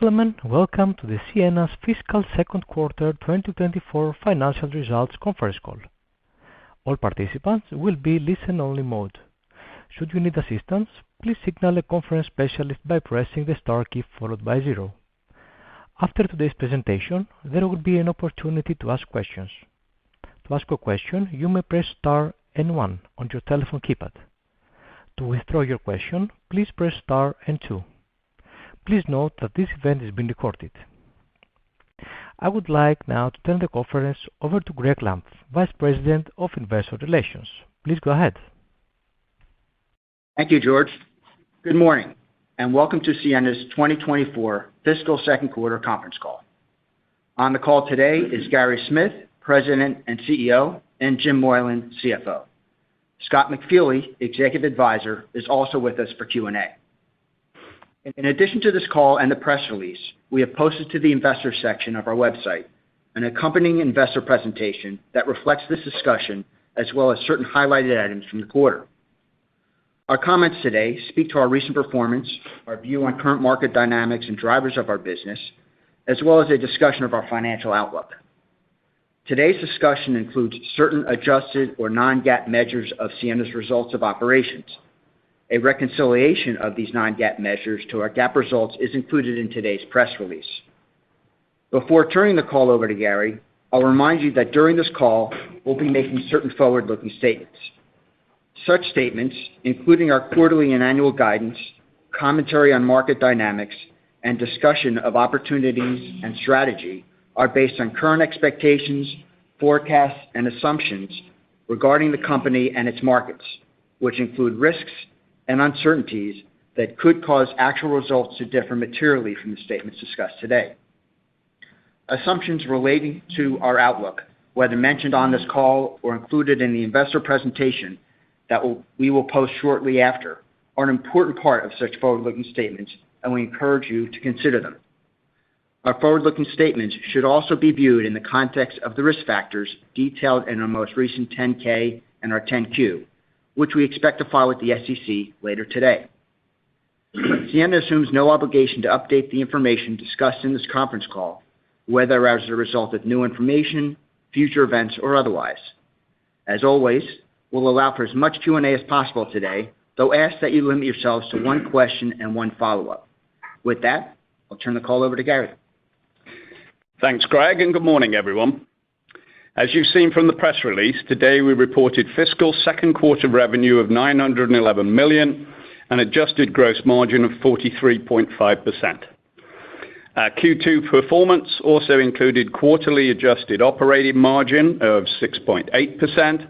gentlemen, welcome to the Ciena's Fiscal Second Quarter 2024 Financial Results Conference Call. All participants will be listen-only mode. Should you need assistance, please signal a conference specialist by pressing the star key followed by 0. After today's presentation, there will be an opportunity to ask questions. To ask a question, you may press star and 1 on your telephone keypad. To withdraw your question, please press star and 2. Please note that this event is being recorded. I would like now to turn the conference over to Greg Lamp, Vice President of Investor Relations. Please go ahead. Thank you, George. Good morning, and welcome to Ciena's 2024 Fiscal Second Quarter Conference Call. On the call today is Gary Smith, President and CEO, and Jim Moylan, CFO. Scott McFeely, Executive Advisor, is also with us for Q&A. In addition to this call and the press release, we have posted to the investor section of our website an accompanying investor presentation that reflects this discussion as well as certain highlighted items from the quarter. Our comments today speak to our recent performance, our view on current market dynamics and drivers of our business, as well as a discussion of our financial outlook. Today's discussion includes certain adjusted or non-GAAP measures of Ciena's results of operations. A reconciliation of these non-GAAP measures to our GAAP results is included in today's press release. Before turning the call over to Gary, I'll remind you that during this call, we'll be making certain forward-looking statements. Such statements, including our quarterly and annual guidance, commentary on market dynamics, and discussion of opportunities and strategy, are based on current expectations, forecasts, and assumptions regarding the company and its markets, which include risks and uncertainties that could cause actual results to differ materially from the statements discussed today. Assumptions relating to our outlook, whether mentioned on this call or included in the investor presentation that we will post shortly after, are an important part of such forward-looking statements, and we encourage you to consider them. Our forward-looking statements should also be viewed in the context of the risk factors detailed in our most recent 10-K and our 10-Q, which we expect to file with the SEC later today. Ciena assumes no obligation to update the information discussed in this conference call, whether as a result of new information, future events, or otherwise. As always, we'll allow for as much Q&A as possible today, though ask that you limit yourselves to one question and one follow-up. With that, I'll turn the call over to Gary. Thanks, Greg, and good morning, everyone. As you've seen from the press release, today we reported fiscal second quarter revenue of $911 million and adjusted gross margin of 43.5%. Our Q2 performance also included quarterly adjusted operating margin of 6.8%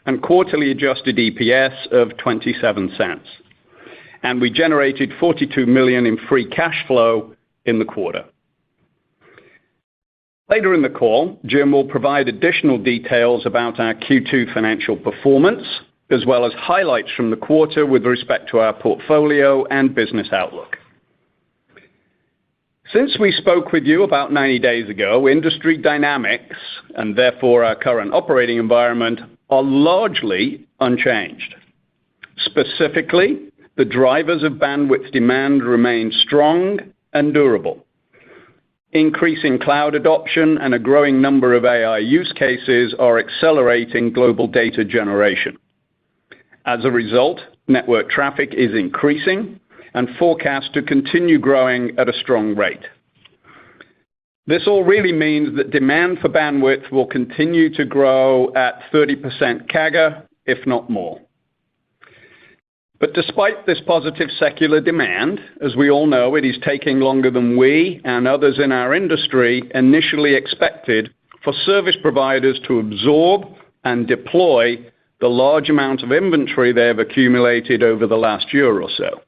and quarterly adjusted EPS of 27 cents. And we generated $42 million in free cash flow in the quarter. Later in the call, Jim will provide additional details about our Q2 financial performance, as well as highlights from the quarter with respect to our portfolio and business outlook. Since we spoke with you about 90 days ago, industry dynamics, and therefore our current operating environment, are largely unchanged. Specifically, the drivers of bandwidth demand remain strong and durable. Increasing cloud adoption and a growing number of AI use cases are accelerating global data generation. As a result, network traffic is increasing and forecast to continue growing at a strong rate. This all really means that demand for bandwidth will continue to grow at 30% CAGR, if not more. But despite this positive secular demand, as we all know, it is taking longer than we and others in our industry initially expected for service providers to absorb and deploy the large amount of inventory they have accumulated over the last year or so.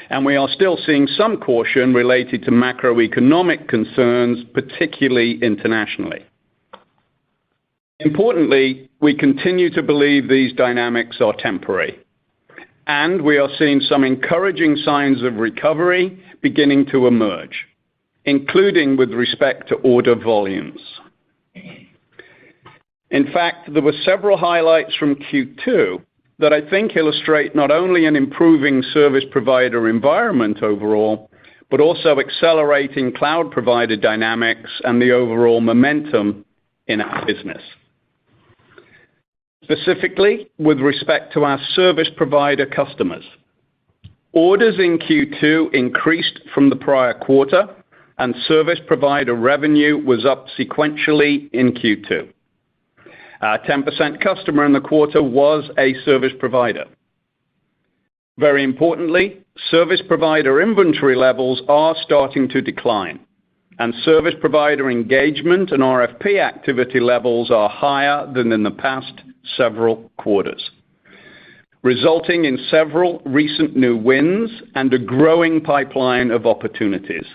And we are still seeing some caution related to macroeconomic concerns, particularly internationally. Importantly, we continue to believe these dynamics are temporary. And we are seeing some encouraging signs of recovery beginning to emerge, including with respect to order volumes. In fact, there were several highlights from Q2 that I think illustrate not only an improving service provider environment overall, but also accelerating cloud provider dynamics and the overall momentum in our business. Specifically, with respect to our service provider customers, orders in Q2 increased from the prior quarter, and service provider revenue was up sequentially in Q2. Our 10% customer in the quarter was a service provider. Very importantly, service provider inventory levels are starting to decline, and service provider engagement and RFP activity levels are higher than in the past several quarters, resulting in several recent new wins and a growing pipeline of opportunities.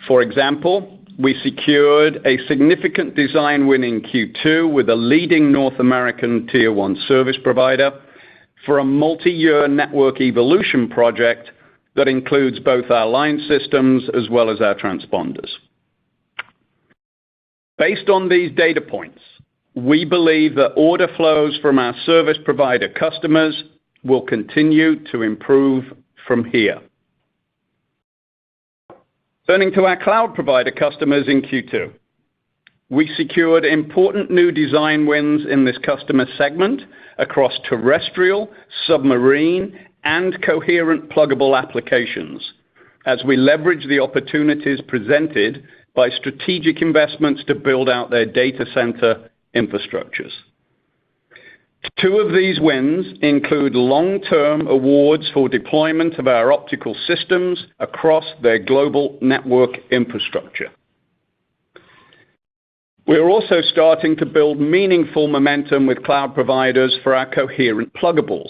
For example, we secured a significant design win in Q2 with a leading North American Tier 1 service provider for a multi-year network evolution project that includes both our line systems as well as our transponders. Based on these data points, we believe that order flows from our service provider customers will continue to improve from here. Turning to our cloud provider customers in Q2, we secured important new design wins in this customer segment across terrestrial, submarine, and coherent pluggable applications as we leverage the opportunities presented by strategic investments to build out their data center infrastructures. Two of these wins include long-term awards for deployment of our optical systems across their global network infrastructure. We're also starting to build meaningful momentum with cloud providers for our coherent pluggables.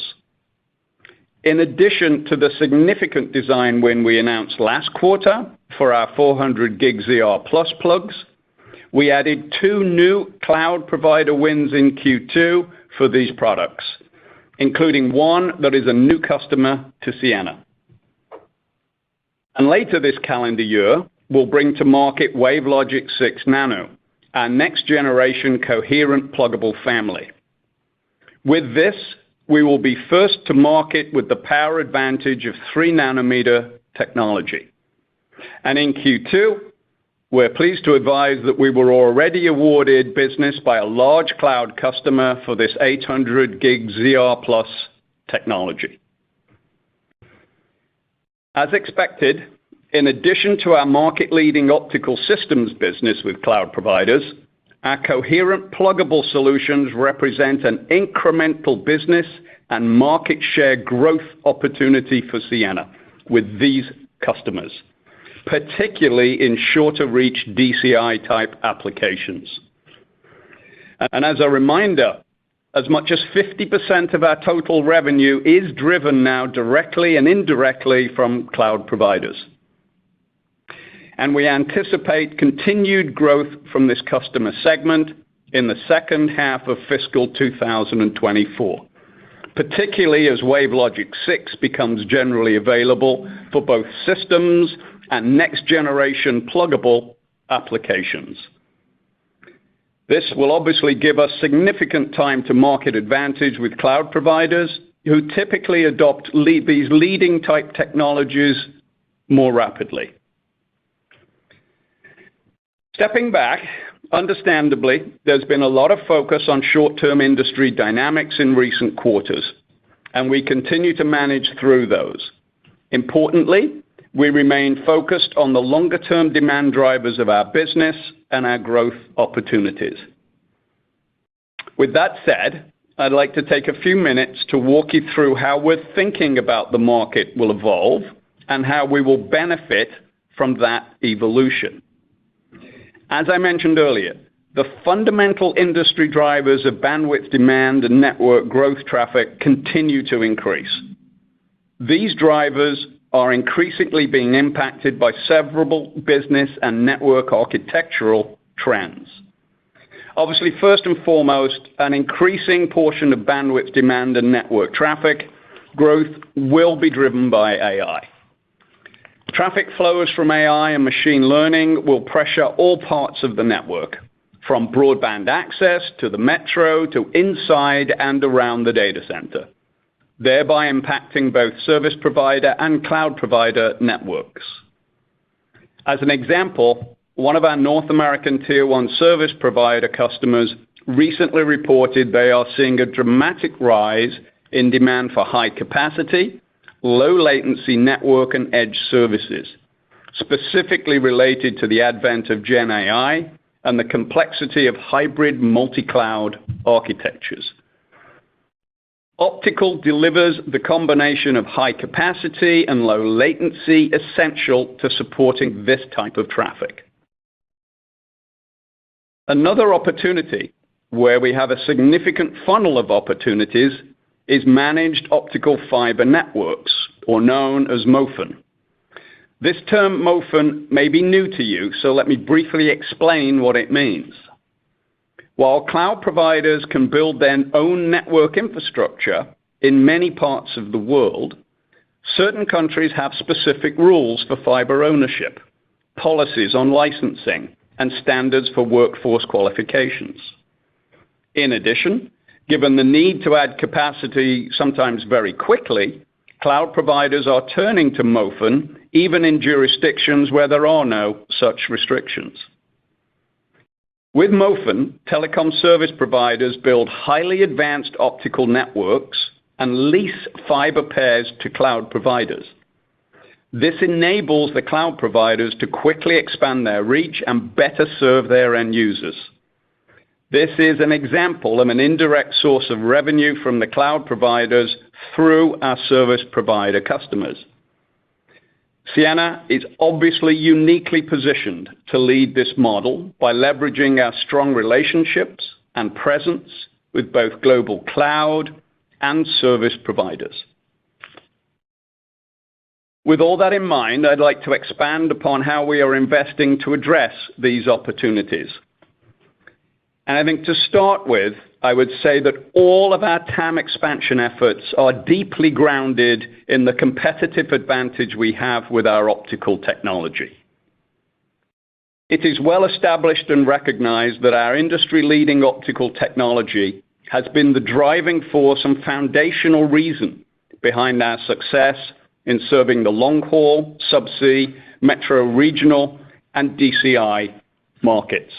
In addition to the significant design win we announced last quarter for our 400 gig ZR+ plugs, we added two new cloud provider wins in Q2 for these products, including one that is a new customer to Ciena. And later this calendar year, we'll bring to market WaveLogic 6 Nano, our next-generation coherent pluggable family. With this, we will be first to market with the power advantage of 3-nanometer technology. And in Q2, we're pleased to advise that we were already awarded business by a large cloud customer for this 800 gig ZR+ technology. As expected, in addition to our market-leading optical systems business with cloud providers, our coherent pluggable solutions represent an incremental business and market share growth opportunity for Ciena with these customers, particularly in shorter-reach DCI-type applications. And as a reminder, as much as 50% of our total revenue is driven now directly and indirectly from cloud providers. And we anticipate continued growth from this customer segment in the second half of fiscal 2024, particularly as WaveLogic 6 becomes generally available for both systems and next-generation pluggable applications. This will obviously give us significant time to market advantage with cloud providers who typically adopt these leading-type technologies more rapidly. Stepping back, understandably, there's been a lot of focus on short-term industry dynamics in recent quarters, and we continue to manage through those. Importantly, we remain focused on the longer-term demand drivers of our business and our growth opportunities. With that said, I'd like to take a few minutes to walk you through how we're thinking about the market will evolve and how we will benefit from that evolution. As I mentioned earlier, the fundamental industry drivers of bandwidth demand and network growth traffic continue to increase. These drivers are increasingly being impacted by several business and network architectural trends. Obviously, first and foremost, an increasing portion of bandwidth demand and network traffic growth will be driven by AI. Traffic flows from AI and machine learning will pressure all parts of the network, from broadband access to the metro to inside and around the data center. thereby impacting both service provider and cloud provider networks. As an example, one of our North American Tier 1 service provider customers recently reported they are seeing a dramatic rise in demand for high capacity, low latency network and edge services, specifically related to the advent of Gen AI and the complexity of hybrid multi-cloud architectures. Optical delivers the combination of high capacity and low latency essential to supporting this type of traffic. Another opportunity where we have a significant funnel of opportunities is managed optical fiber networks, or known as MOFN. This term MOFN may be new to you, so let me briefly explain what it means. While cloud providers can build their own network infrastructure in many parts of the world, certain countries have specific rules for fiber ownership, policies on licensing, and standards for workforce qualifications. In addition, given the need to add capacity sometimes very quickly, cloud providers are turning to MOFN even in jurisdictions where there are no such restrictions. With MOFN, telecom service providers build highly advanced optical networks and lease fiber pairs to cloud providers. This enables the cloud providers to quickly expand their reach and better serve their end users. This is an example of an indirect source of revenue from the cloud providers through our service provider customers. Ciena is obviously uniquely positioned to lead this model by leveraging our strong relationships and presence with both global cloud and service providers. With all that in mind, I'd like to expand upon how we are investing to address these opportunities. And I think to start with, I would say that all of our TAM expansion efforts are deeply grounded in the competitive advantage we have with our optical technology. It is well established and recognized that our industry-leading optical technology has been the driving force and foundational reason behind our success in serving the long-haul, subsea, metro regional, and DCI markets.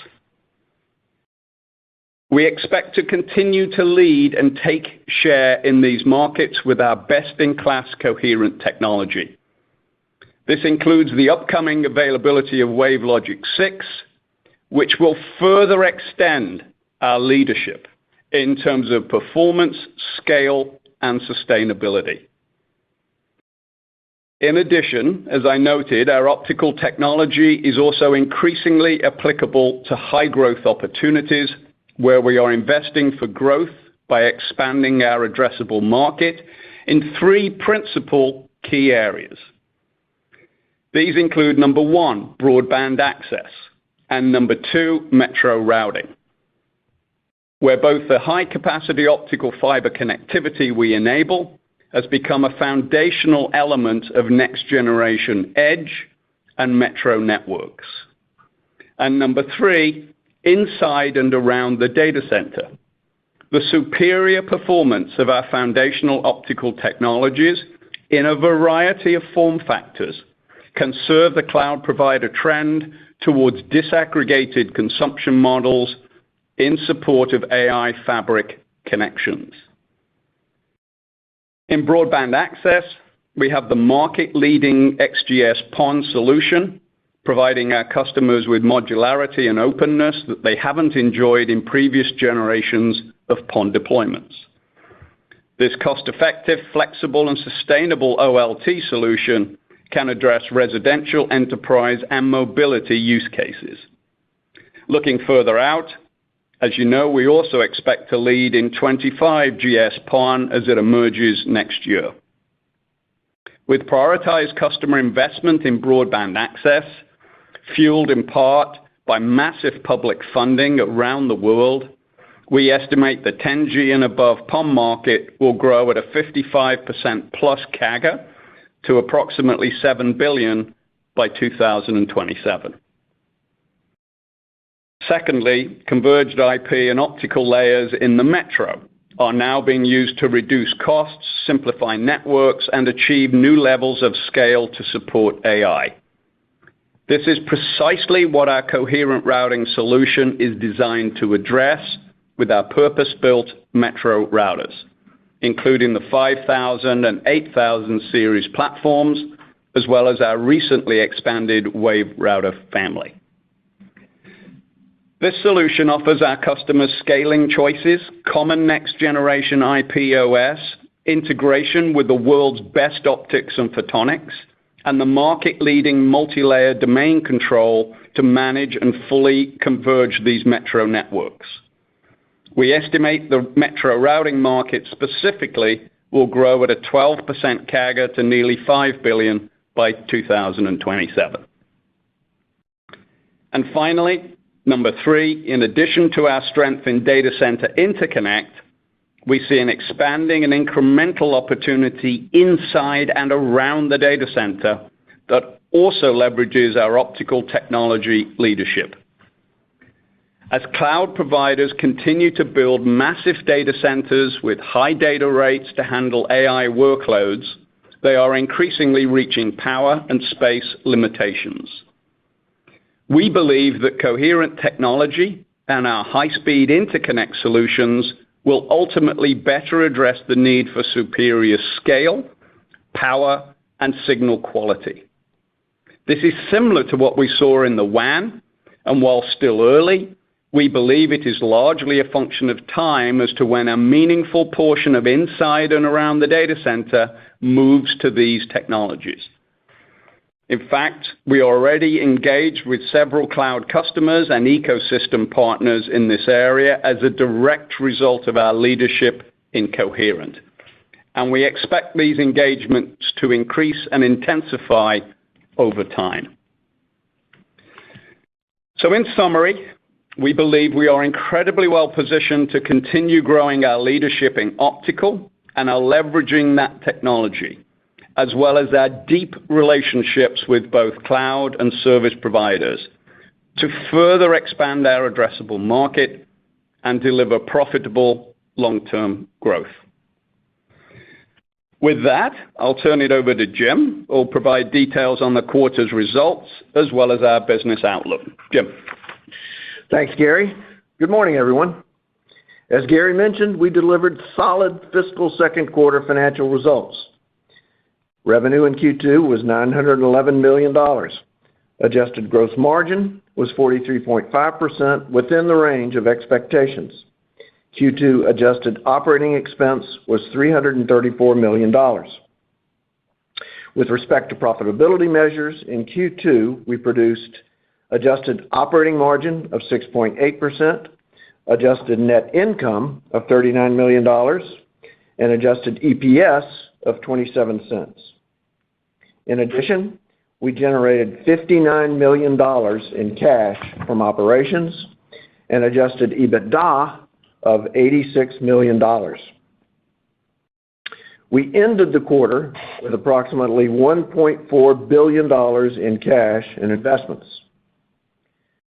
We expect to continue to lead and take share in these markets with our best-in-class coherent technology. This includes the upcoming availability of WaveLogic 6, which will further extend our leadership in terms of performance, scale, and sustainability. In addition, as I noted, our optical technology is also increasingly applicable to high-growth opportunities where we are investing for growth by expanding our addressable market in three principal key areas. These include number one, broadband access, and number two, metro routing, where both the high-capacity optical fiber connectivity we enable has become a foundational element of next-generation edge and metro networks. And number three, inside and around the data center. The superior performance of our foundational optical technologies in a variety of form factors can serve the cloud provider trend towards disaggregated consumption models in support of AI fabric connections. In broadband access, we have the market-leading XGS-PON solution, providing our customers with modularity and openness that they haven't enjoyed in previous generations of PON deployments. This cost-effective, flexible, and sustainable OLT solution can address residential, enterprise, and mobility use cases. Looking further out, as you know, we also expect to lead in 25 GS-PON as it emerges next year. With prioritized customer investment in broadband access, fueled in part by massive public funding around the world, we estimate the 10G and above PON market will grow at a 55% plus CAGR to approximately $7 billion by 2027. Secondly, converged IP and optical layers in the metro, are now being used to reduce costs, simplify networks, and achieve new levels of scale to support AI. This is precisely what our coherent routing solution is designed to address with our purpose-built metro routers, including the 5000 and 8000 series platforms, as well as our recently expanded Wave router family. This solution offers our customers scaling choices, common next-generation IP OS, integration with the world's best optics and photonics, and the market-leading multi-layer domain control to manage and fully converge these metro networks. We estimate the metro routing market specifically will grow at a 12% CAGR to nearly $5 billion by 2027. And finally, number 3, in addition to our strength in data center interconnect, we see an expanding and incremental opportunity inside and around the data center that also leverages our optical technology leadership. As cloud providers continue to build massive data centers with high data rates to handle AI workloads, they are increasingly reaching power and space limitations. We believe that coherent technology and our high-speed interconnect solutions will ultimately better address the need for superior scale, power, and signal quality. This is similar to what we saw in the WAN, and while still early, we believe it is largely a function of time as to when a meaningful portion of inside and around the data center moves to these technologies. In fact, we are already engaged with several cloud customers and ecosystem partners in this area as a direct result of our leadership in coherent. And we expect these engagements to increase and intensify over time. So in summary, we believe we are incredibly well positioned to continue growing our leadership in optical and are leveraging that technology, as well as our deep relationships with both cloud and service providers, to further expand our addressable market and deliver profitable long-term growth. With that, I'll turn it over to Jim, who will provide details on the quarter's results as well as our business outlook. Jim. Thanks, Gary. Good morning, everyone. As Gary mentioned, we delivered solid fiscal second quarter financial results. Revenue in Q2 was $911 million. Adjusted gross margin was 43.5%, within the range of expectations. Q2 adjusted operating expense was $334 million. With respect to profitability measures, in Q2, we produced adjusted operating margin of 6.8%, adjusted net income of $39 million, and adjusted EPS of 27 cents. In addition, we generated $59 million in cash from operations and adjusted EBITDA of $86 million. We ended the quarter with approximately $1.4 billion in cash and investments.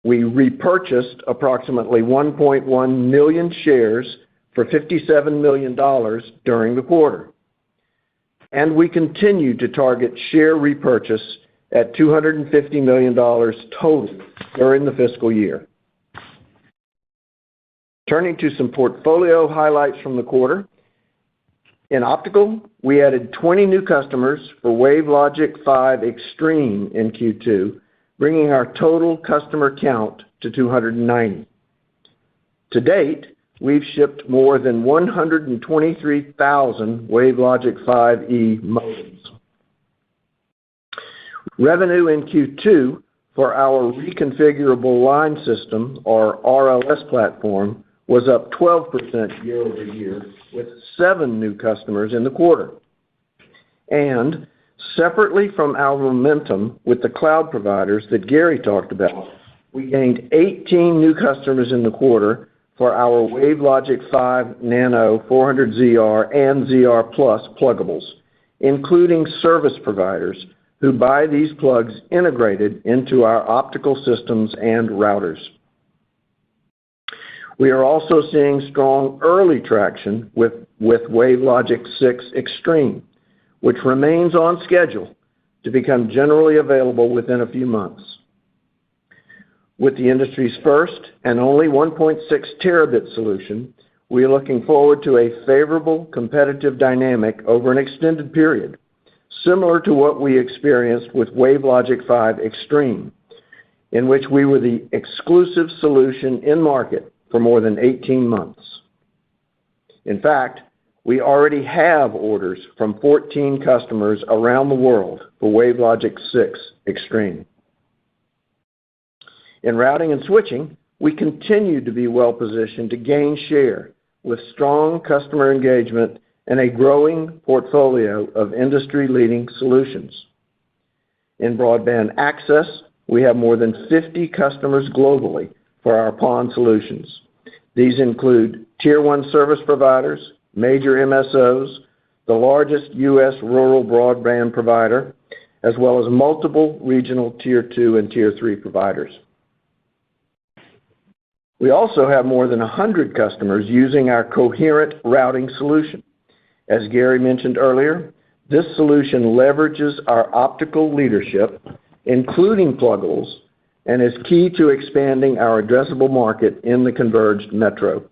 We repurchased approximately 1.1 million shares for $57 million during the quarter. And we continue to target share repurchase at $250 million total during the fiscal year. Turning to some portfolio highlights from the quarter. In optical, we added 20 new customers for WaveLogic 5 Extreme in Q2, bringing our total customer count to 290. To date, we've shipped more than 123,000 WaveLogic 5E modems. Revenue in Q2 for our reconfigurable line system, or RLS platform, was up 12% year over year, with 7 new customers in the quarter. And separately from our momentum with the cloud providers that Gary talked about, we gained 18 new customers in the quarter for our WaveLogic 5 Nano 400ZR and ZR Plus pluggables, including service providers who buy these plugs integrated into our optical systems and routers. We are also seeing strong early traction with WaveLogic 6 Extreme, which remains on schedule to become generally available within a few months. With the industry's first and only 1.6 terabit solution, we are looking forward to a favorable competitive dynamic over an extended period, similar to what we experienced with WaveLogic 5 Extreme, in which we were the exclusive solution in market for more than 18 months. In fact, we already have orders from 14 customers around the world for WaveLogic 6 Extreme. In routing and switching, we continue to be well positioned to gain share with strong customer engagement and a growing portfolio of industry-leading solutions. In broadband access, we have more than 50 customers globally for our PON solutions. These include Tier 1 service providers, major MSOs, the largest U.S. rural broadband provider, as well as multiple regional Tier 2 and Tier 3 providers. We also have more than 100 customers using our coherent routing solution. As Gary mentioned earlier, this solution leverages our optical leadership, including pluggables, and is key to expanding our addressable market in the converged metro.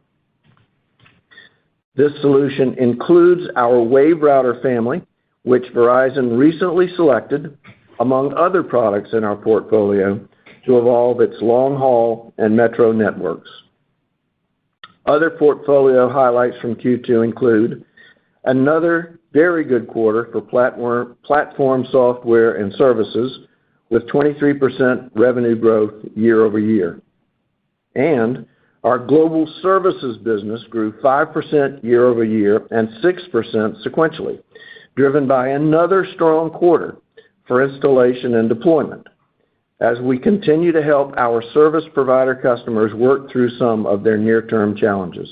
This solution includes our WaveRouter family, which Verizon recently selected, among other products in our portfolio, to evolve its long-haul and metro networks. Other portfolio highlights from Q2 include another very good quarter for platform software and services, with 23% revenue growth year over year. And our global services business grew 5% year over year and 6% sequentially, driven by another strong quarter for installation and deployment, as we continue to help our service provider customers work through some of their near-term challenges.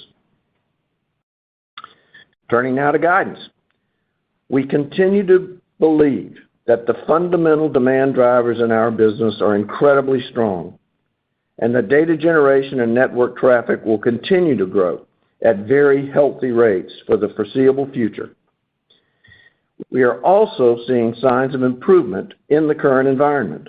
Turning now to guidance. We continue to believe that the fundamental demand drivers in our business are incredibly strong, and that data generation and network traffic will continue to grow at very healthy rates for the foreseeable future. We are also seeing signs of improvement in the current environment.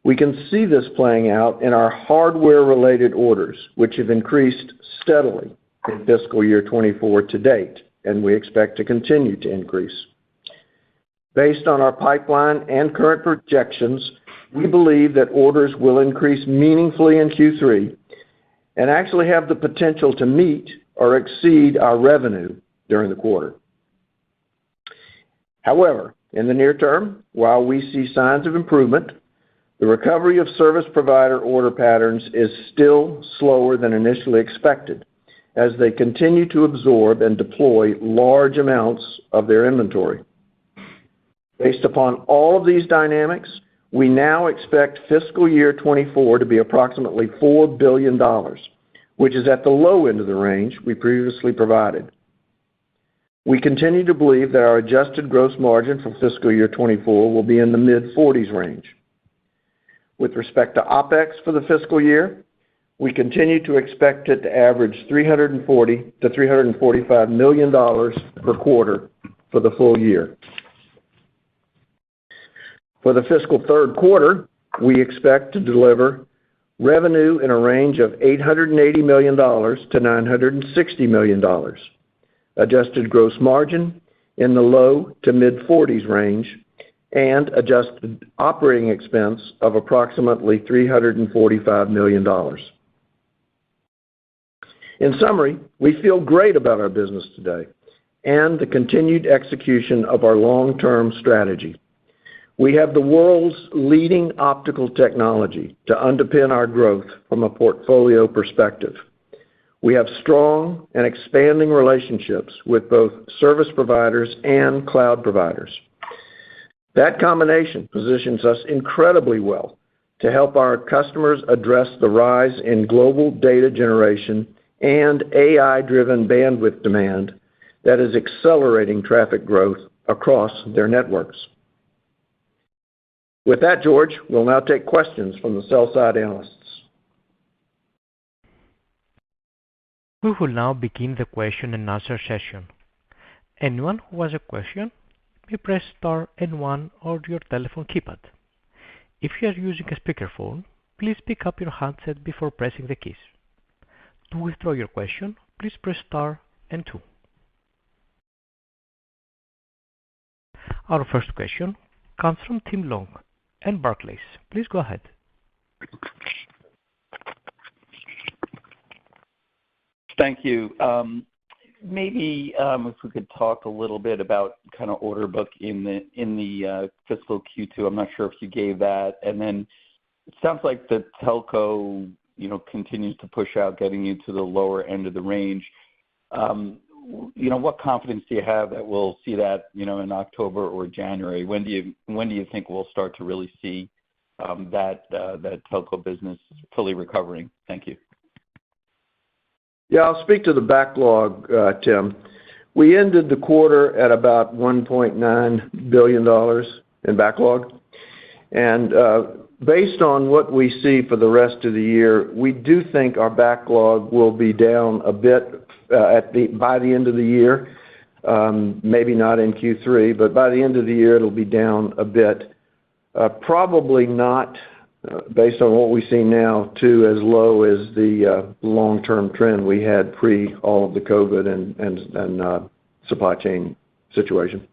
We can see this playing out in our hardware-related orders, which have increased steadily in fiscal year 24 to date, and we expect to continue to increase. Based on our pipeline and current projections, we believe that orders will increase meaningfully in Q3 and actually have the potential to meet or exceed our revenue during the quarter. However, in the near term, while we see signs of improvement, the recovery of service provider order patterns is still slower than initially expected, as they continue to absorb and deploy large amounts of their inventory. Based upon all of these dynamics, we now expect fiscal year 24 to be approximately $4 billion, which is at the low end of the range we previously provided. We continue to believe that our adjusted gross margin for fiscal year 24 will be in the mid-40s range. With respect to OpEx for the fiscal year, we continue to expect it to average $340 to $345 million per quarter for the full year. For the fiscal third quarter, we expect to deliver revenue in a range of $880 million to $960 million, adjusted gross margin in the low to mid-40s range, and adjusted operating expense of approximately $345 million. In summary, we feel great about our business today and the continued execution of our long-term strategy. We have the world's leading optical technology to underpin our growth from a portfolio perspective. We have strong and expanding relationships with both service providers and cloud providers. That combination positions us incredibly well to help our customers address the rise in global data generation and AI-driven bandwidth demand that is accelerating traffic growth across their networks. With that, George, we'll now take questions from the sell-side analysts. We will now begin the question and answer session. Anyone who has a question may press star and one on your telephone keypad. If you are using a speakerphone, please pick up your handset before pressing the keys. To withdraw your question, please press star and two. Our first question comes from Tim Long and Barclays. Please go ahead. Thank you. Maybe if we could talk a little bit about kind of order book in the fiscal Q2. I'm not sure if you gave that. And then it sounds like the telco, continues to push out, getting you to the lower end of the range. What confidence do you have that we'll see that, in October or January? When do you think we'll start to really see that telco business fully recovering? Thank you. Yeah, I'll speak to the backlog, Tim. We ended the quarter at about $1.9 billion in backlog. And based on what we see for the rest of the year, we do think our backlog will be down a bit by the end of the year. Maybe not in Q3, but by the end of the year, it'll be down a bit. Probably not, based on what we see now, to as low as the long-term trend we had pre all of the COVID and supply chain situation.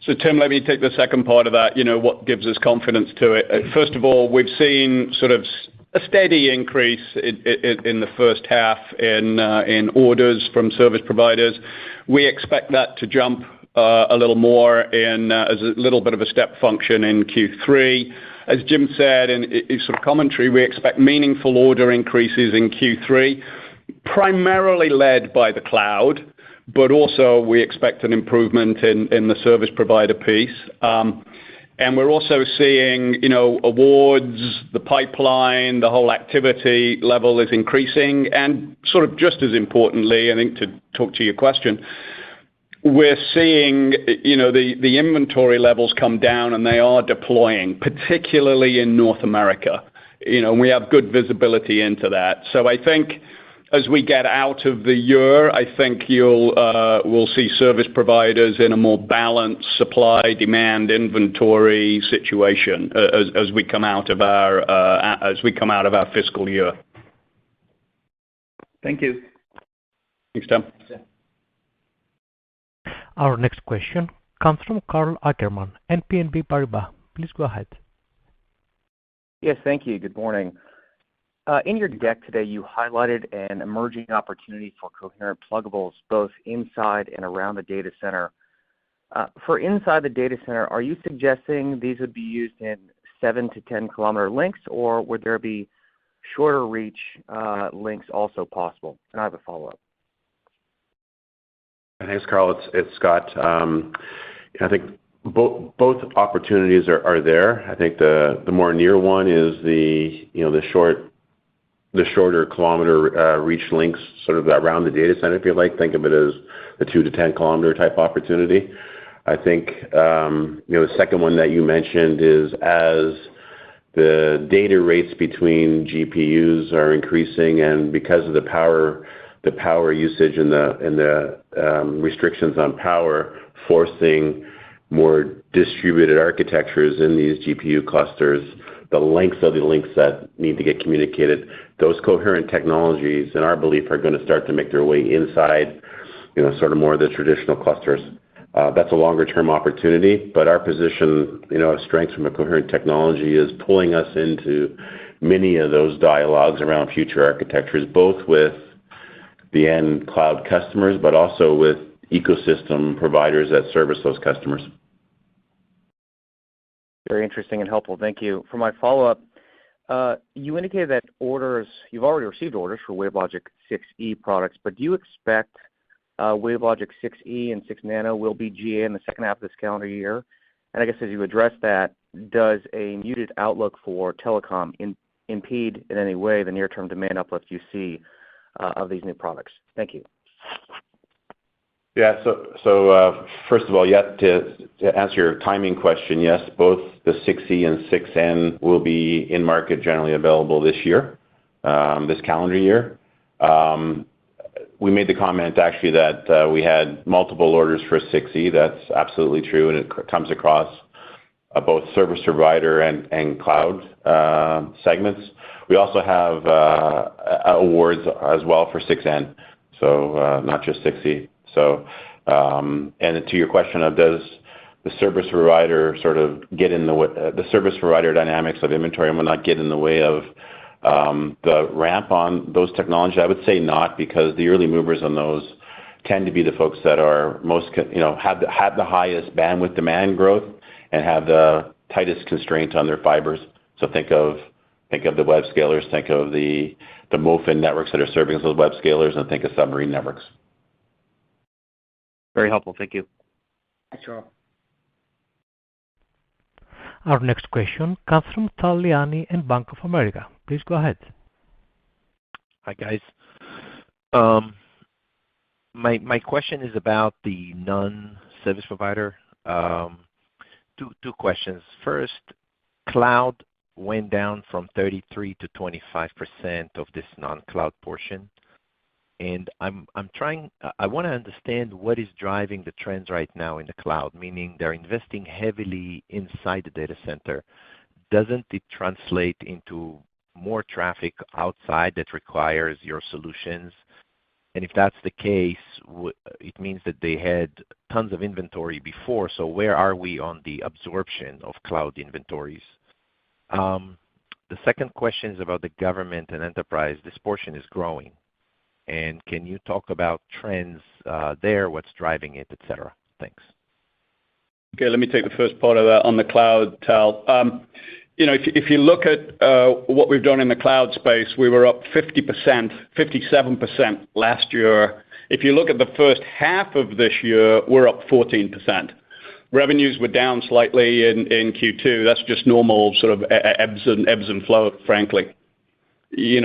So, Tim, let me take the second part of that, what gives us confidence to it. First of all, we've seen sort of a steady increase in the first half in orders from service providers. We expect that to jump a little more as a little bit of a step function in Q3. As Jim said in his sort of commentary, we expect meaningful order increases in Q3, primarily led by the cloud, but also we expect an improvement in the service provider piece. And we're also seeing, awards, the pipeline, the whole activity level is increasing. And sort of just as importantly, I think to talk to your question, we're seeing, the inventory levels come down and they are deploying, particularly in North America. We have good visibility into that. So I think as we get out of the year, I think we'll see service providers in a more balanced supply, demand, inventory situation as we come out of our fiscal year. Thank you. Thanks, Tim. Our next question comes from Karl Ackerman and BNP Paribas. Please go ahead. Yes, thank you. Good morning. In your deck today, you highlighted an emerging opportunity for coherent pluggables, both inside and around the data center. For inside the data center, are you suggesting these would be used in 7 to 10 kilometer links, or would there be shorter reach links also possible? And I have a follow-up. Thanks, Carl. It's Scott. I think both opportunities are there. I think the more near one is the shorter kilometer reach links, sort of around the data center, if you like. Think of it as the 2 to 10 kilometer type opportunity. I think the second one that you mentioned is as the data rates between GPUs are increasing, and because of the power usage and the restrictions on power, forcing more distributed architectures in these GPU clusters, the lengths of the links that need to get communicated, those coherent technologies, in our belief, are going to start to make their way inside, sort of more of the traditional clusters. That's a longer-term opportunity, but our position, of strength from a coherent technology is pulling us into many of those dialogues around future architectures, both with the end cloud customers, but also with ecosystem providers that service those customers. Very interesting and helpful. Thank you. For my follow-up, you indicated that you've already received orders for WaveLogic 6E products, but do you expect WaveLogic 6E and 6 Nano will be GA in the second half of this calendar year? And I guess as you address that, does a muted outlook for telecom impede in any way the near-term demand uplift you see of these new products? Thank you. Yeah. So first of all, to answer your timing question, yes, both the 6E and 6N will be in market, generally available this year, this calendar year. we made the comment actually that we had multiple orders for 6E. That's absolutely true, and it comes across both service provider and cloud segments. We also have awards as well for 6N, so not just 6E. So, and to your question of does the service provider sort of get in the way, the service provider dynamics of inventory will not get in the way of the ramp on those technologies? I would say not, because the early movers on those tend to be the folks that are most, have the highest bandwidth demand growth and have the tightest constraint on their fibers. So think of the web scalers, think of the MOFN networks that are serving those web scalers, and think of submarine networks. Very helpful. Thank you. Thanks, Charles. Our next question comes from Tal Liani in Bank of America. Please go ahead. Hi, guys. My question is about the non-service provider. Two questions. First, cloud went down from 33 to 25% of this non-cloud portion. And I want to understand what is driving the trends right now in the cloud, meaning they're investing heavily inside the data center. Doesn't it translate into more traffic outside that requires your solutions? And if that's the case, it means that they had tons of inventory before. So where are we on the absorption of cloud inventories? The second question is about the government and enterprise. This portion is growing. And can you talk about trends there, what's driving it, et cetera? Thanks. Okay, let me take the first part of that on the cloud, Tal. If you look at what we've done in the cloud space, we were up 50%, 57% last year. If you look at the first half of this year, we're up 14%. Revenues were down slightly in Q2. That's just normal sort of ebbs and flow, frankly. The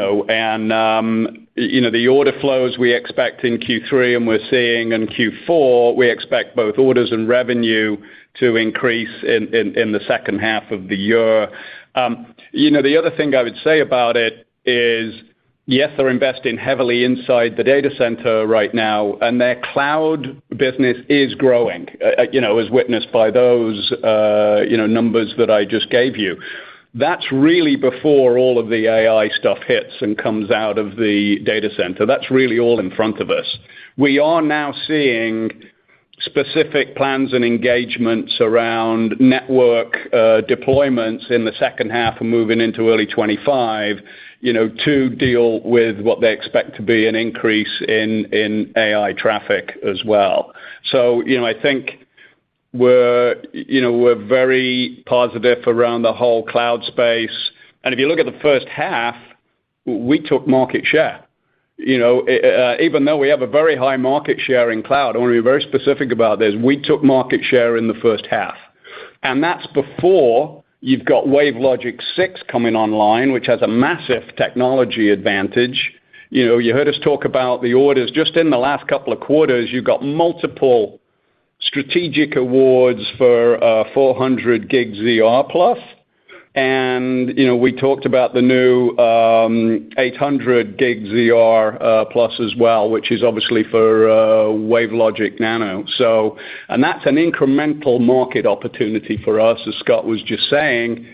order flows we expect in Q3 and we're seeing in Q4, we expect both orders and revenue to increase in the second half of the year. The other thing I would say about it is, yes, they're investing heavily inside the data center right now, and their cloud business is growing, as witnessed by those, numbers that I just gave you. That's really before all of the AI stuff hits and comes out of the data center. That's really all in front of us. We are now seeing specific plans and engagements around network deployments in the second half and moving into early 25, to deal with what they expect to be an increase in AI traffic as well. So, I think we're very positive around the whole cloud space. And if you look at the first half, we took market share. Even though we have a very high market share in cloud, I want to be very specific about this. We took market share in the first half. And that's before you've got WaveLogic 6 coming online, which has a massive technology advantage. You heard us talk about the orders just in the last couple of quarters. You've got multiple strategic awards for 400 gig ZR plus. And, we talked about the new 800 gig ZR plus as well, which is obviously for WaveLogic Nano. So, and that's an incremental market opportunity for us, as Scott was just saying,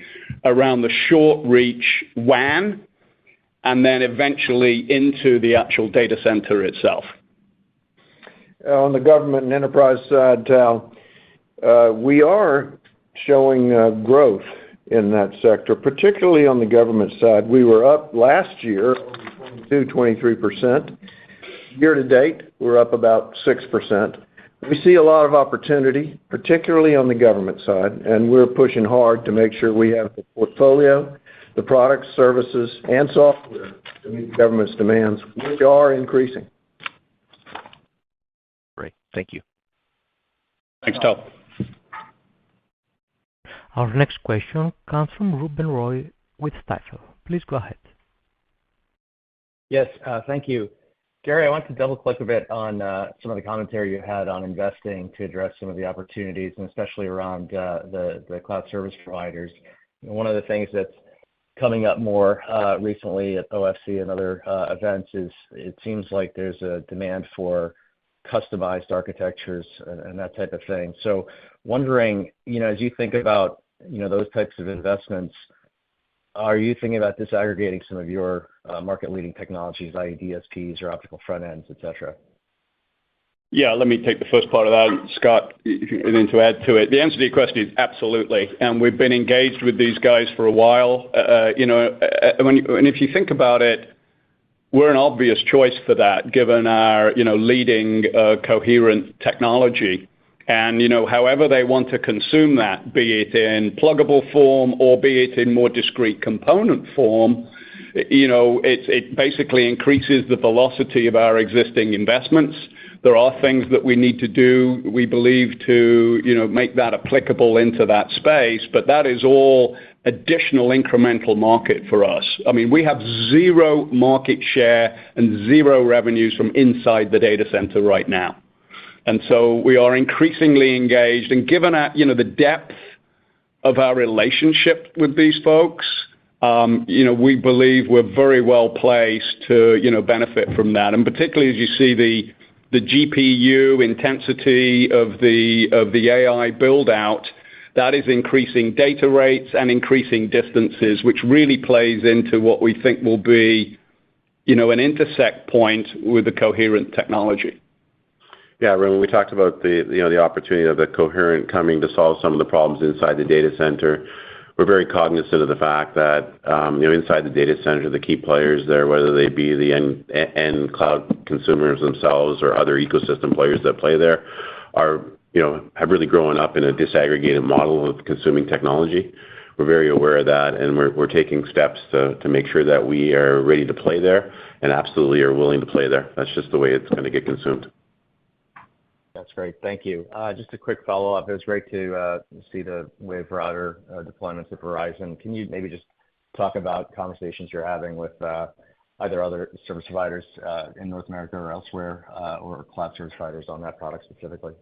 around the short reach WAN, and then eventually into the actual data center itself. On the government and enterprise side, Tal, we are showing growth in that sector, particularly on the government side. We were up last year, 23%. Year to date, we're up about 6%. We see a lot of opportunity, particularly on the government side, and we're pushing hard to make sure we have the portfolio, the products, services, and software to meet the government's demands, which are increasing. Great. Thank you. Thanks, Tal. Our next question comes from Ruben Roy with Stifel. Please go ahead. Yes, thank you. Gary, I want to double-click a bit on some of the commentary you had on investing to address some of the opportunities, and especially around the cloud service providers. One of the things that's coming up more recently at OFC and other events is it seems like there's a demand for customized architectures and that type of thing. So wondering, as you think about, those types of investments, are you thinking about disaggregating some of your market-leading technologies, i.e. DSPs or optical front ends, et cetera? Yeah, let me take the first part of that. Scott, if you need to add to it. The answer to your question is absolutely. And we've been engaged with these guys for a while. And if you think about it, we're an obvious choice for that, given our, leading coherent technology. And, however they want to consume that, be it in pluggable form or be it in more discrete component form, it basically increases the velocity of our existing investments. There are things that we need to do, we believe, to, make that applicable into that space, but that is all additional incremental market for us. I mean, we have zero market share and zero revenues from inside the data center right now. And so we are increasingly engaged, and given the depth of our relationship with these folks, we believe we're very well placed to, benefit from that. And particularly as you see the GPU intensity of the AI build out, that is increasing data rates and increasing distances, which really plays into what we think will be, an intersect point with the coherent technology. Yeah, when we talked about the opportunity of the coherent coming to solve some of the problems inside the data center, we're very cognizant of the fact that inside the data center, the key players there, whether they be the end cloud consumers themselves or other ecosystem players that play there, are have really grown up in a disaggregated model of consuming technology. We're very aware of that, and we're taking steps to make sure that we are ready to play there and absolutely are willing to play there. That's just the way it's going to get consumed. That's great. Thank you. Just a quick follow-up. It was great to see the wave router deployments at Verizon. Can you maybe just talk about conversations you're having with either other service providers in North America or elsewhere, or cloud service providers on that product specifically?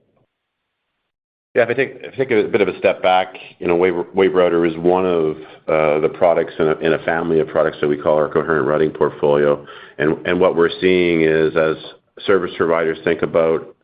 Yeah, if I take a bit of a step back, wave router is one of the products in a family of products that we call our coherent routing portfolio. And what we're seeing is as service providers think about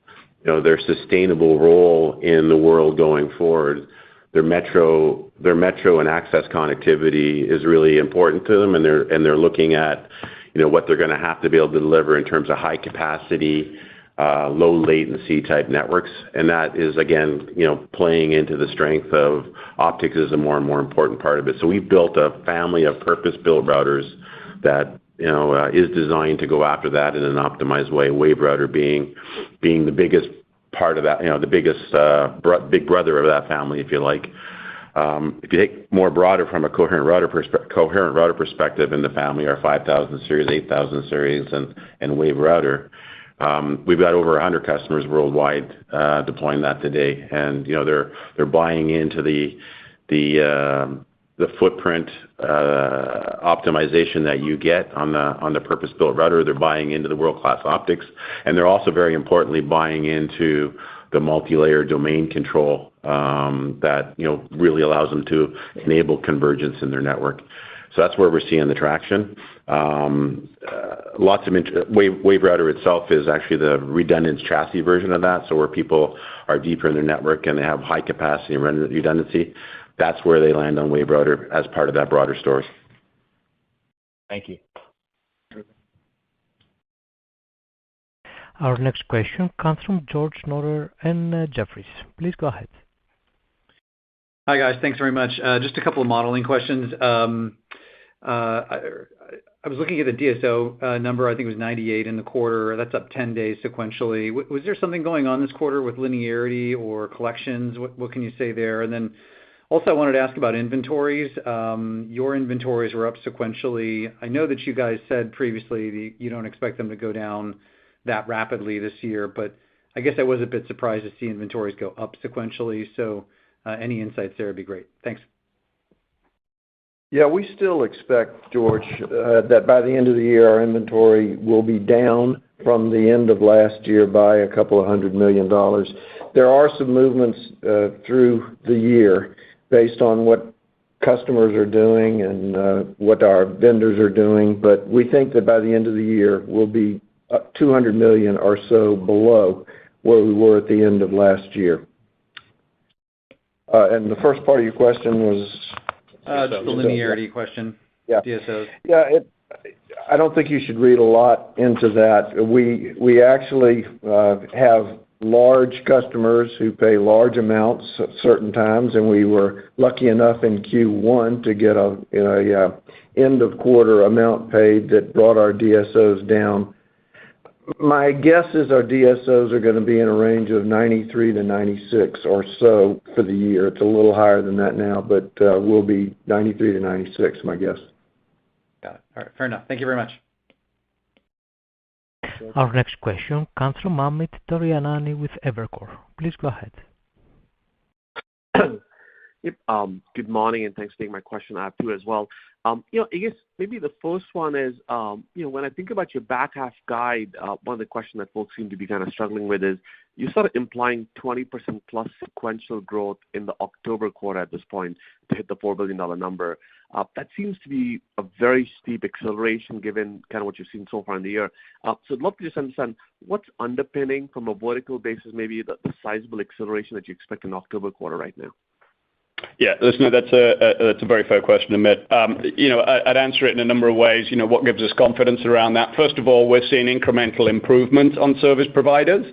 their sustainable role in the world going forward, their metro and access connectivity is really important to them, and they're looking at what they're going to have to be able to deliver in terms of high capacity, low latency type networks. And that is again playing into the strength of optics is a more and more important part of it. So we've built a family of purpose-built routers that is designed to go after that in an optimized way. Wave router being the biggest part of that, the biggest big brother of that family, if you like. If you take more broader from a coherent router perspective in the family, our 5000 series, 8000 series, and wave router, we've got over 100 customers worldwide deploying that today, and they're buying into the footprint optimization that you get on the purpose-built router. They're buying into the world-class optics, and they're also very importantly buying into the multi-layer domain control that really allows them to enable convergence in their network. So that's where we're seeing the traction. Lots of wave router itself is actually the redundant chassis version of that. So where people are deeper in their network and they have high capacity and redundancy, that's where they land on wave router as part of that broader story. Thank you. Our next question comes from George Notter and Jefferies. Please go ahead. Hi, guys. Thanks very much. Just a couple of modeling questions. I was looking at the DSO number. I think it was 98 in the quarter. That's up 10 days sequentially. Was there something going on this quarter with linearity or collections? What can you say there? And then also, I wanted to ask about inventories. Your inventories were up sequentially. I know that you guys said previously you don't expect them to go down that rapidly this year, but I guess I was a bit surprised to see inventories go up sequentially. So any insights there would be great. Thanks. Yeah, we still expect, George, that by the end of the year, our inventory will be down from the end of last year by $200 million. There are some movements through the year based on what customers are doing and what our vendors are doing, but we think that by the end of the year, we'll be $200 million or so below where we were at the end of last year. And the first part of your question was? The linearity question. Yeah. DSOs. Yeah, I don't think you should read a lot into that. We actually have large customers who pay large amounts at certain times, and we were lucky enough in Q1 to get a end of quarter amount paid that brought our DSOs down. My guess is our DSOs are going to be in a range of 93 to 96 or so for the year. It's a little higher than that now, but we'll be 93 to 96, my guess. Got it. All right, fair enough. Thank you very much. Our next question comes from Amit Daryanani with Evercore. Please go ahead. Yep. Good morning, and thanks for taking my question. I have two as well. I guess maybe the first one is, when I think about your back half guide, one of the questions that folks seem to be kind of struggling with is you sort of implying 20% plus sequential growth in the October quarter at this point to hit the $4 billion number. That seems to be a very steep acceleration given kind of what you've seen so far in the year. So I'd love to just understand what's underpinning from a vertical basis, maybe the sizable acceleration that you expect in October quarter right now. Yeah, listen, that's a very fair question, Amit. I'd answer it in a number of ways. What gives us confidence around that? First of all, we're seeing incremental improvement on service providers,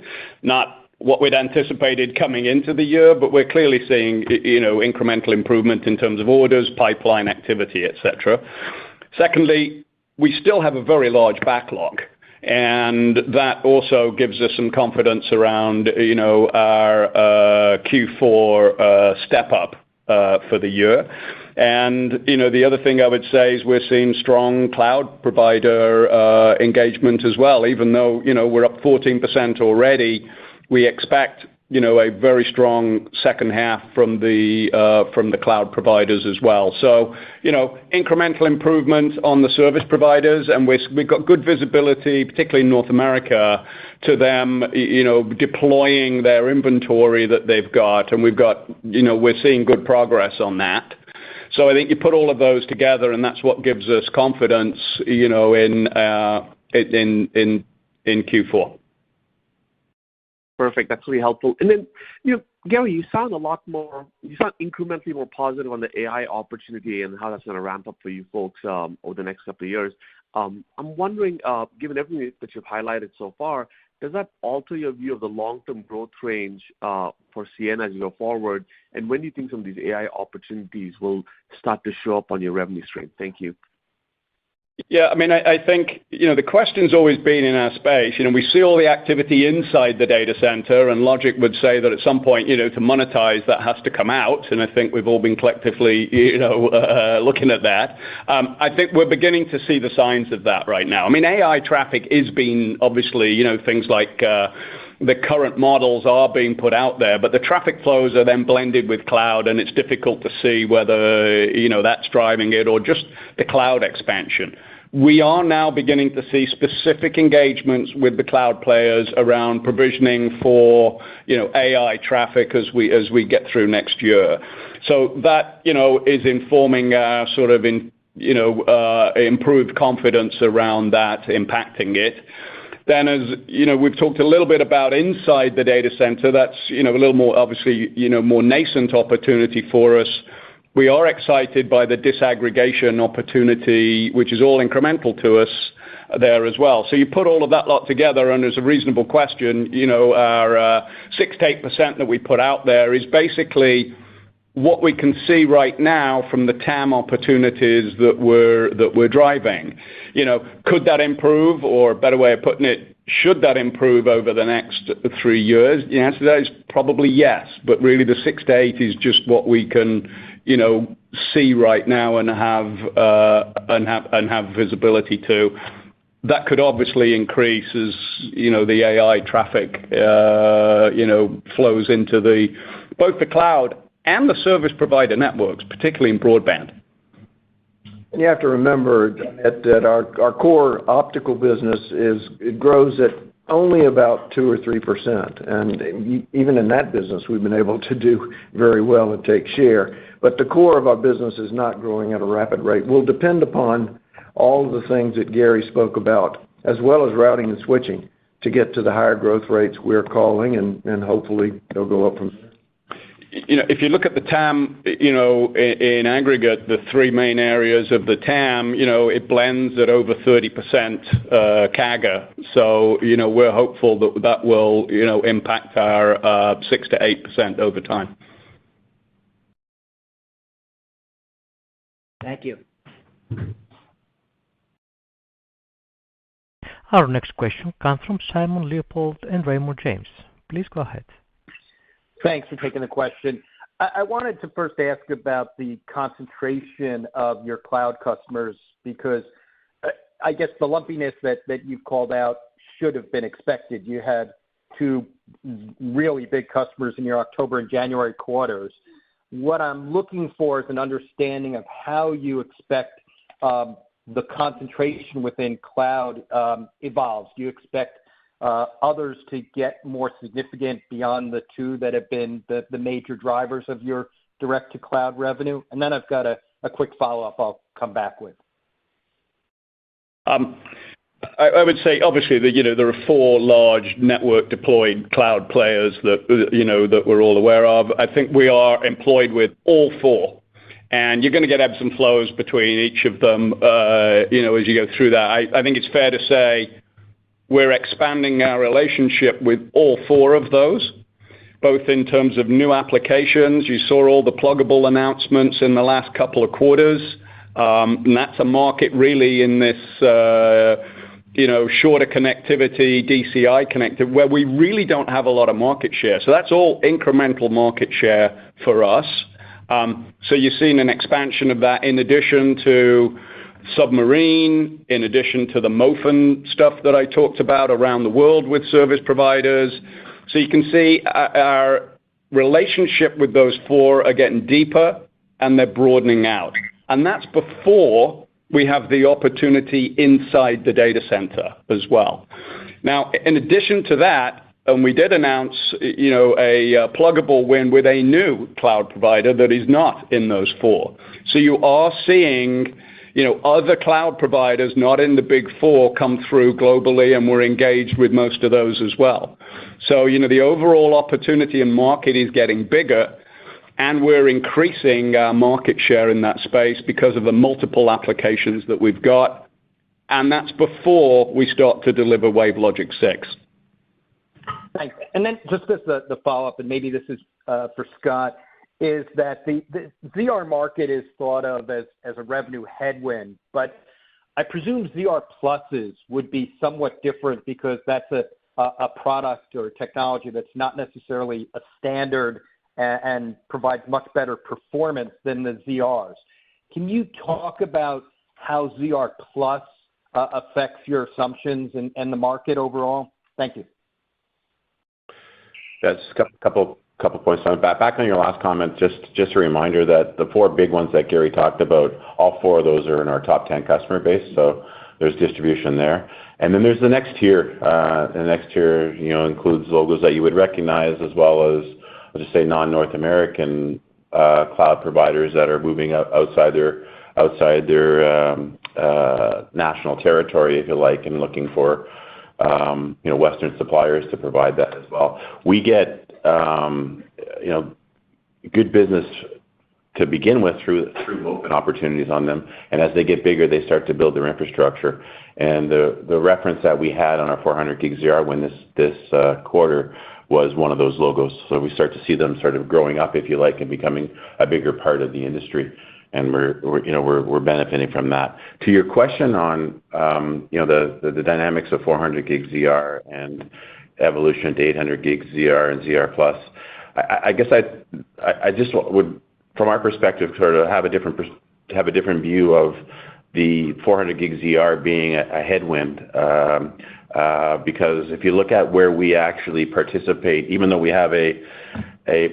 not what we'd anticipated coming into the year, but we're clearly seeing, incremental improvement in terms of orders, pipeline activity, et cetera. Secondly, we still have a very large backlog, and that also gives us some confidence around, our Q4 step up for the year. And, the other thing I would say is we're seeing strong cloud provider engagement as well. Even though, we're up 14% already, we expect, a very strong second half from the cloud providers as well. So, incremental improvement on the service providers, and we've got good visibility, particularly in North America, to them, deploying their inventory that they've got, and we're seeing good progress on that. So I think you put all of those together, and that's what gives us confidence, in Q4. Perfect. That's really helpful. And then, Gary, you sound incrementally more positive on the AI opportunity and how that's going to ramp up for you folks over the next couple of years. I'm wondering, given everything that you've highlighted so far, does that alter your view of the long-term growth range for CIEN as you go forward? And when do you think some of these AI opportunities will start to show up on your revenue stream? Thank you. Yeah, I think, the question's always been in our space. We see all the activity inside the data center, and logic would say that at some point, to monetize, that has to come out. And I think we've all been collectively, looking at that. I think we're beginning to see the signs of that right now. AI traffic is being, obviously, things like the current models are being put out there, but the traffic flows are then blended with cloud, and it's difficult to see whether, that's driving it or just the cloud expansion. We are now beginning to see specific engagements with the cloud players around provisioning for, AI traffic as we get through next year. So that, is informing our sort of improved confidence around that impacting it. Then, as we've talked a little bit about inside the data center, that's a little more obviously more nascent opportunity for us. We are excited by the disaggregation opportunity, which is all incremental to us there as well. So you put all of that lot together, and there's a reasonable question. Our 6 to 8% that we put out there is basically what we can see right now from the TAM opportunities that we're driving. Could that improve, or a better way of putting it, should that improve over the next 3 years? The answer to that is probably yes, but really the 6 to 8 is just what we can, see right now and have visibility to. That could obviously increase as, the AI traffic, flows into both the cloud and the service provider networks, particularly in broadband. And you have to remember that our core optical business it grows at only about 2 or 3%. And even in that business, we've been able to do very well and take share. But the core of our business is not growing at a rapid rate. We'll depend upon all of the things that Gary spoke about, as well as routing and switching, to get to the higher growth rates we're calling, and hopefully they'll go up from there. If you look at the TAM, in aggregate, the three main areas of the TAM, it blends at over 30% CAGR. So, we're hopeful that will, impact our 6 to 8% over time. Thank you. Our next question comes from Simon Leopold and Raymond James. Please go ahead. Thanks for taking the question. I wanted to first ask about the concentration of your cloud customers, because I guess the lumpiness that you've called out should have been expected. You had two really big customers in your October and January quarters. What I'm looking for is an understanding of how you expect the concentration within cloud evolves. Do you expect others to get more significant beyond the two that have been the major drivers of your direct-to-cloud revenue? And then I've got a quick follow-up I'll come back with. I would say, obviously, there are four large network-deployed cloud players that we're all aware of. I think we are employed with all four. And you're going to get ebbs and flows between each of them, as you go through that. I think it's fair to say we're expanding our relationship with all four of those, both in terms of new applications. You saw all the pluggable announcements in the last couple of quarters. And that's a market really in this, shorter connectivity, DCI connectivity, where we really don't have a lot of market share. So that's all incremental market share for us. So you've seen an expansion of that in addition to submarine, in addition to the MOFN stuff that I talked about around the world with service providers. So you can see our relationship with those four are getting deeper and they're broadening out. And that's before we have the opportunity inside the data center as well. Now, in addition to that, and we did announce, a pluggable win with a new cloud provider that is not in those four. So you are seeing, other cloud providers not in the big four come through globally, and we're engaged with most of those as well. So, the overall opportunity and market is getting bigger, and we're increasing our market share in that space because of the multiple applications that we've got. And that's before we start to deliver WaveLogic 6. Thanks. And then just as the follow-up, and maybe this is for Scott, is that the ZR market is thought of as a revenue headwind, but I presume ZR pluses would be somewhat different because that's a product or technology that's not necessarily a standard and provides much better performance than the ZRs. Can you talk about how ZR plus affects your assumptions and the market overall? Thank you. Yes, a couple points. Back on your last comment, just a reminder that the four big ones that Gary talked about, all four of those are in our top 10 customer base, so there's distribution there. And then there's the next tier. The next tier, includes logos that you would recognize, as well as, I'll just say, non-North American cloud providers that are moving outside their national territory, if you like, and looking for Western suppliers to provide that as well. We get good business to begin with through open opportunities on them, and as they get bigger, they start to build their infrastructure. And the reference that we had on our 400 gig ZR win this quarter was one of those logos. So we start to see them sort of growing up, if you like, and becoming a bigger part of the industry. And we're benefiting from that. To your question on the dynamics of 400 gig ZR and evolution to 800 gig ZR and ZR plus, I guess I just would, from our perspective, sort of have a different view of the 400 gig ZR being a headwind, because if you look at where we actually participate, even though we have a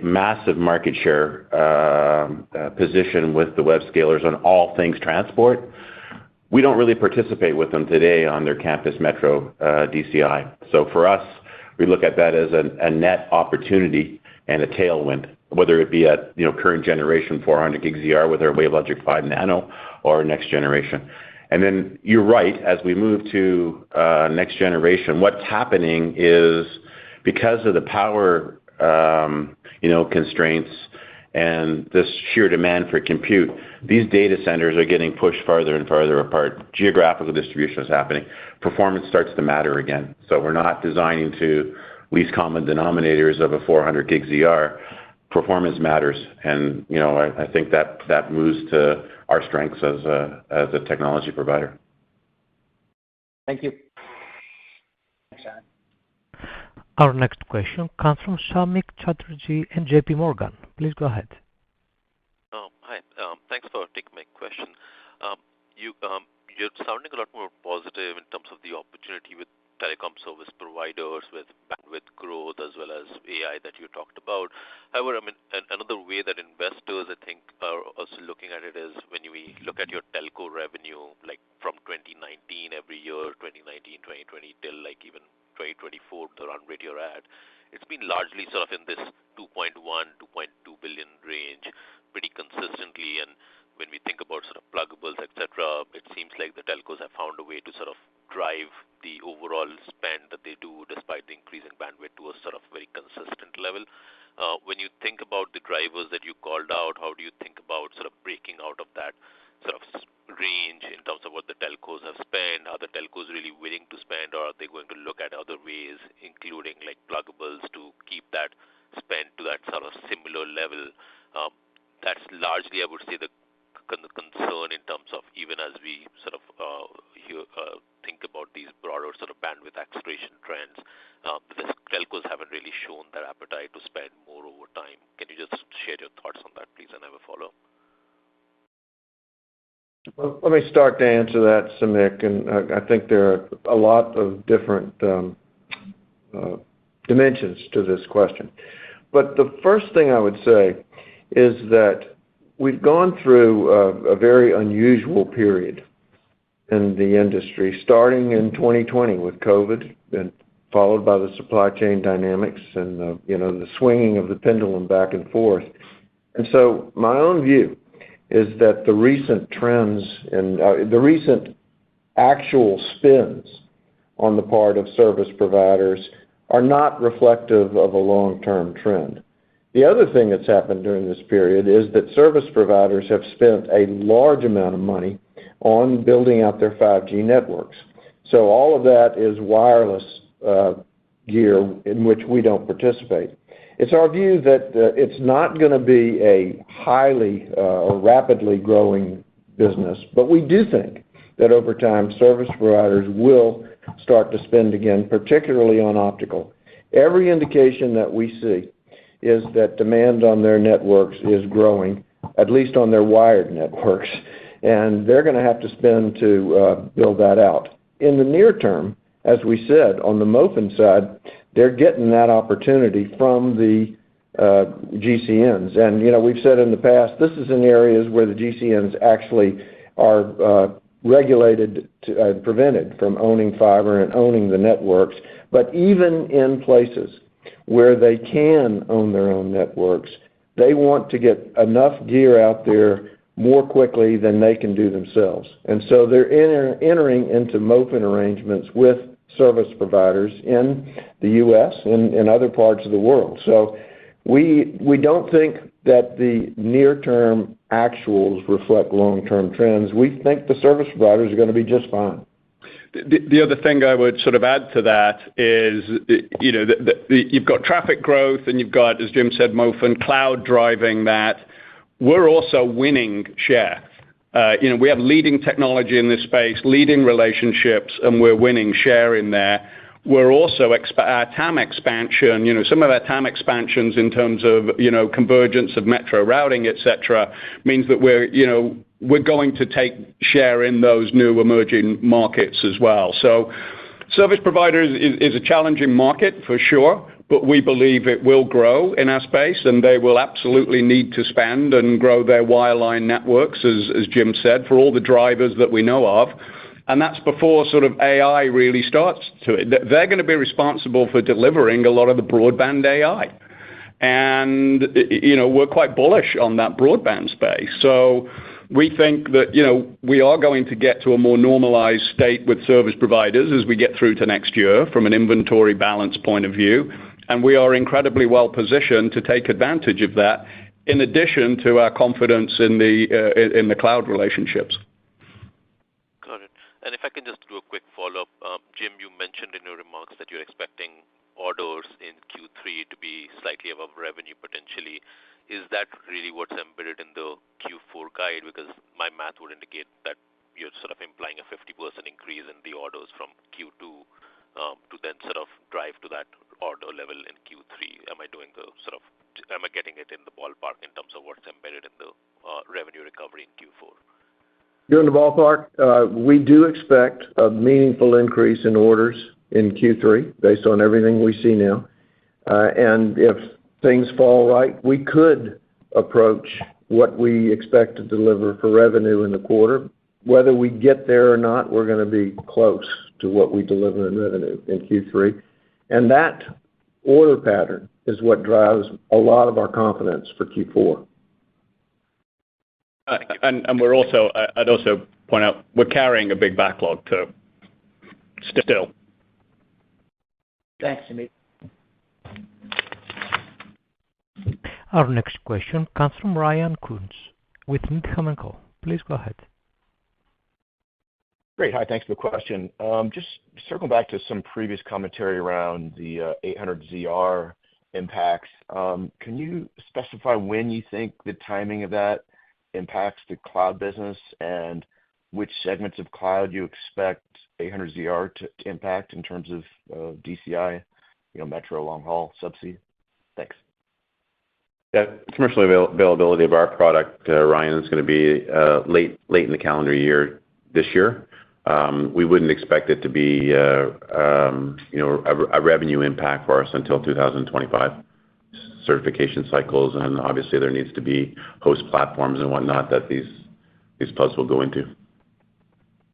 massive market share position with the web scalers on all things transport, we don't really participate with them today on their campus metro DCI. So for us, we look at that as a net opportunity and a tailwind, whether it be at current generation 400 gig ZR with our WaveLogic 5 Nano or next generation. And then you're right, as we move to next generation, what's happening is because of the power constraints and this sheer demand for compute, these data centers are getting pushed farther and farther apart. Geographical distribution is happening. Performance starts to matter again. So we're not designing to least common denominators of a 400 gig ZR. Performance matters, and I think that moves to our strengths as a technology provider. Thank you. Our next question comes from Samik Chatterjee and JP Morgan. Please go ahead. Hi. Thanks for taking my question. You're sounding a lot more positive in terms of the opportunity with telecom service providers, with bandwidth growth, as well as AI that you talked about. However, another way that investors, I think, are also looking at it is when we look at your telco revenue, like from 2019 every year, 2019, 2020, till like even 2024, the run rate you're at, it's been largely sort of in this 2.1, 2.2 billion range pretty consistently. And when we think about sort of pluggables, etc., it seems like the telcos have found a way to sort of drive the overall spend that they do despite the increasing bandwidth to a sort of very consistent level. When you think about the drivers that you called out, how do you think about sort of breaking out of that sort of range in terms of what the telcos have spent? Are the telcos really willing to spend, or are they going to look at other ways, including like pluggables, to keep that spend to that sort of similar level? That's largely, I would say, the concern in terms of even as we sort of think about these broader sort of bandwidth acceleration trends, the telcos haven't really shown their appetite to spend more over time. Can you just share your thoughts on that, please, and have a follow-up? Well, let me start to answer that, Samik, and I think there are a lot of different dimensions to this question. But the first thing I would say is that we've gone through a very unusual period in the industry, starting in 2020 with COVID, and followed by the supply chain dynamics and the swinging of the pendulum back and forth. And so my own view is that the recent trends and the recent actual spends on the part of service providers are not reflective of a long-term trend. The other thing that's happened during this period is that service providers have spent a large amount of money on building out their 5G networks. So all of that is wireless gear in which we don't participate. It's our view that it's not going to be a highly or rapidly growing business, but we do think that over time service providers will start to spend again, particularly on optical. Every indication that we see is that demand on their networks is growing, at least on their wired networks, and they're going to have to spend to build that out. In the near term, as we said, on the MOFN side, they're getting that opportunity from the GCNs. And, we've said in the past, this is in areas where the GCNs actually are regulated and prevented from owning fiber and owning the networks. But even in places where they can own their own networks, they want to get enough gear out there more quickly than they can do themselves. And so they're entering into MOFN arrangements with service providers in the U.S. and in other parts of the world. So we don't think that the near-term actuals reflect long-term trends. We think the service providers are going to be just fine. The other thing I would sort of add to that is, you've got traffic growth and you've got, as Jim said, MOFN, cloud driving that. We're also winning share. We have leading technology in this space, leading relationships, and we're winning share in there. We're also our TAM expansion, some of our TAM expansions in terms of, convergence of metro routing, et cetera, means that we're going to take share in those new emerging markets as well. So service providers is a challenging market for sure, but we believe it will grow in our space, and they will absolutely need to spend and grow their wireline networks, as Jim said, for all the drivers that we know of. And that's before sort of AI really starts to it. They're going to be responsible for delivering a lot of the broadband AI. And, we're quite bullish on that broadband space. So we think that, we are going to get to a more normalized state with service providers as we get through to next year from an inventory balance point of view. And we are incredibly well positioned to take advantage of that, in addition to our confidence in the cloud relationships. Got it. And if I can just do a quick follow-up, Jim, you mentioned in your remarks that you're expecting orders in Q3 to be slightly above revenue potentially. Is that really what's embedded in the Q4 guide? Because my math would indicate that you're sort of implying a 50% increase in the orders from Q2 to then sort of drive to that order level in Q3. Am I getting it in the ballpark in terms of what's embedded in the revenue recovery in Q4? You're in the ballpark. We do expect a meaningful increase in orders in Q3 based on everything we see now. And if things fall right, we could approach what we expect to deliver for revenue in the quarter. Whether we get there or not, we're going to be close to what we deliver in revenue in Q3. And that order pattern is what drives a lot of our confidence for Q4. And I'd also point out, we're carrying a big backlog too, still. Thanks, Amit. Our next question comes from Ryan Koontz with Needham & Co. Please go ahead. Great. Hi, thanks for the question. Just circling back to some previous commentary around the 800ZR impacts. Can you specify when you think the timing of that impacts the cloud business, and which segments of cloud you expect 800ZR to impact in terms of DCI, metro, long haul, subsea? Thanks. Yeah, commercial availability of our product, Ryan, is going to be late in the calendar year this year. We wouldn't expect it to be a revenue impact for us until 2025. Certification cycles, and obviously there needs to be host platforms and whatnot that these plugs will go into.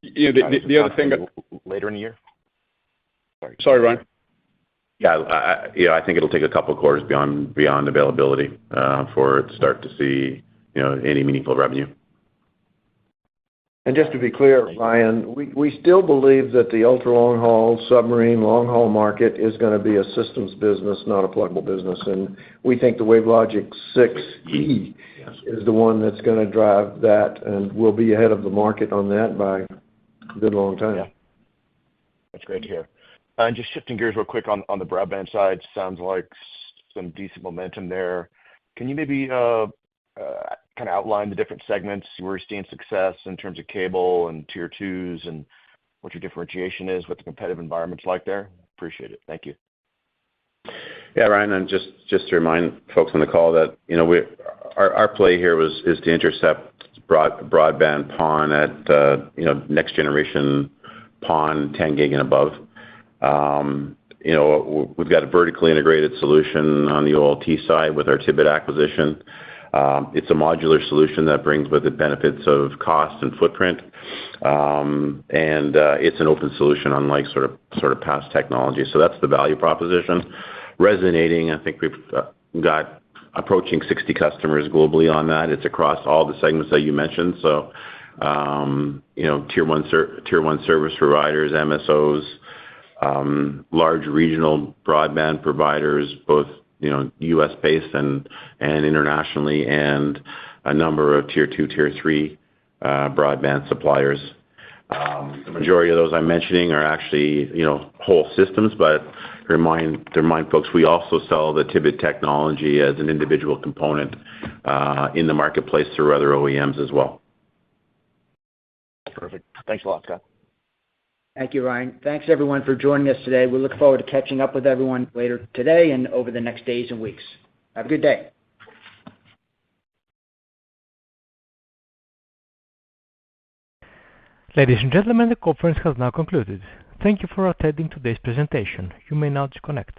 The other thing later in the year. Sorry, Ryan. Yeah, I think it'll take a couple of quarters beyond availability for it to start to see any meaningful revenue. And just to be clear, Ryan, we still believe that the ultra-long-haul, submarine, long-haul market is going to be a systems business, not a pluggable business. And we think the WaveLogic 6E is the one that's going to drive that, and we'll be ahead of the market on that by a good long time. Yeah. That's great to hear. And just shifting gears real quick on the broadband side, sounds like some decent momentum there. Can you maybe kind of outline the different segments where you're seeing success in terms of cable and tier twos, and what your differentiation is, what the competitive environment's like there? Appreciate it. Thank you. Yeah, Ryan, and just to remind folks on the call that our play here is to intercept broadband PON at next generation PON 10 gig and above. We've got a vertically integrated solution on the OLT side with our Tibit acquisition. It's a modular solution that brings with it benefits of cost and footprint, and it's an open solution, unlike sort of past technology. So that's the value proposition resonating. I think we've got approaching 60 customers globally on that. It's across all the segments that you mentioned. So tier one service providers, MSOs, large regional broadband providers, both U.S.-based and internationally, and a number of tier 2, tier 3 broadband suppliers. The majority of those I'm mentioning are actually whole systems, but remind folks, we also sell the Tibit technology as an individual component in the marketplace through other OEMs as well. Perfect. Thanks a lot, Scott. Thank you, Ryan. Thanks, everyone, for joining us today. We look forward to catching up with everyone later today and over the next days and weeks. Have a good day. Ladies and gentlemen, the conference has now concluded. Thank you for attending today's presentation. You may now disconnect.